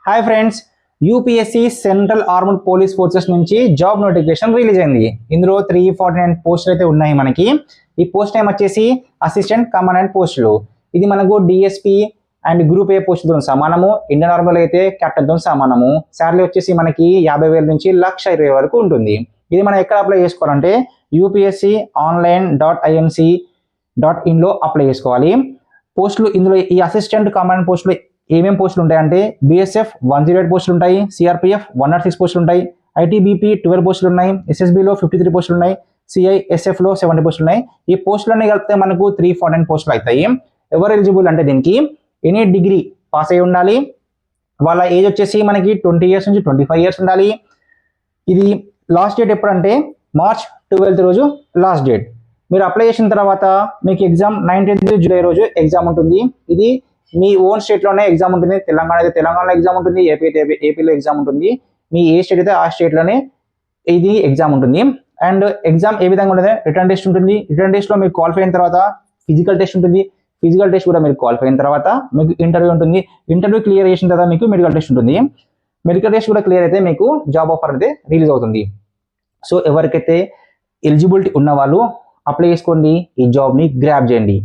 Hi friends, UPSC central armed police forces నుంచి job notification release అయింది. ఇందులో 349 పోస్టులు అయితే ఉన్నాయి మనకి. ఈ పోస్ట్ టైం వచ్చేసి అసిస్టెంట్ కమాండెంట్ పోస్టులు. ఇది మనకు డిఎస్పీ అండ్ గ్రూప్ ఏ పోస్టులతో సమానము. ఇండియన్ ఆర్మీలో అయితే కెప్టెన్తో సమానము. శాలరీ వచ్చేసి మనకి 50,000 నుంచి 1,20,000 వరకు ఉంటుంది. ఇది మనం ఎక్కడ అప్లై చేసుకోవాలంటే upsconline.inc.in లో అప్లై చేసుకోవాలి. పోస్టులు ఇందులో ఈ అసిస్టెంట్ కమాండెంట్ పోస్టులు ఏమేమి పోస్టులు ఉంటాయంటే BSF 108 పోస్టులు ఉంటాయి, CRPF 106 పోస్టులు ఉంటాయి, ITBP 12 పోస్టులు ఉన్నాయి, SSBలో 53 పోస్టులు ఉన్నాయి, CISFలో 70 పోస్టులు ఉన్నాయి. ఈ పోస్టులన్నీ కలిపితే మనకు 349 పోస్టులు అవుతాయి. ఎవరు ఎలిజిబుల్ అంటే దీనికి ఎనీ డిగ్రీ పాస్ అయి ఉండాలి. వాళ్ళ ఏజ్ వచ్చేసి మనకి 20 ఇయర్స్ నుంచి 25 ఇయర్స్ ఉండాలి. ఇది లాస్ట్ డేట్ ఎప్పుడంటే March 12th రోజు లాస్ట్ డేట్. మీరు అప్లై చేసిన తర్వాత మీకు ఎగ్జామ్ 19th జూలై రోజు ఎగ్జామ్ ఉంటుంది. ఇది మీ ఓన్ స్టేట్లోనే ఎగ్జామ్ ఉంటుంది. తెలంగాణ అయితే తెలంగాణలో ఎగ్జామ్ ఉంటుంది, ఏపీ అయితే ఏపీలో ఎగ్జామ్ ఉంటుంది. మీ ఏ స్టేట్ అయితే ఆ స్టేట్లోనే ఇది ఎగ్జామ్ ఉంటుంది. అండ్ ఎగ్జామ్ ఏ విధంగా ఉంటుంది, రిటర్న్ టెస్ట్ ఉంటుంది. రిటర్న్ టెస్ట్లో మీరు క్వాలిఫై అయిన తర్వాత ఫిజికల్ టెస్ట్ ఉంటుంది. ఫిజికల్ టెస్ట్ కూడా మీరు క్వాలిఫై అయిన తర్వాత మీకు ఇంటర్వ్యూ ఉంటుంది. ఇంటర్వ్యూ క్లియర్ చేసిన తర్వాత మీకు మెడికల్ టెస్ట్ ఉంటుంది. మెడికల్ టెస్ట్ కూడా క్లియర్ అయితే మీకు జాబ్ ఆఫర్ అయితే రిలీజ్ అవుతుంది. సో ఎవరికైతే ఎలిజిబిలిటీ ఉన్న వాళ్ళు అప్లై చేసుకోండి, ఈ జాబ్ని గ్రాబ్ చేయండి.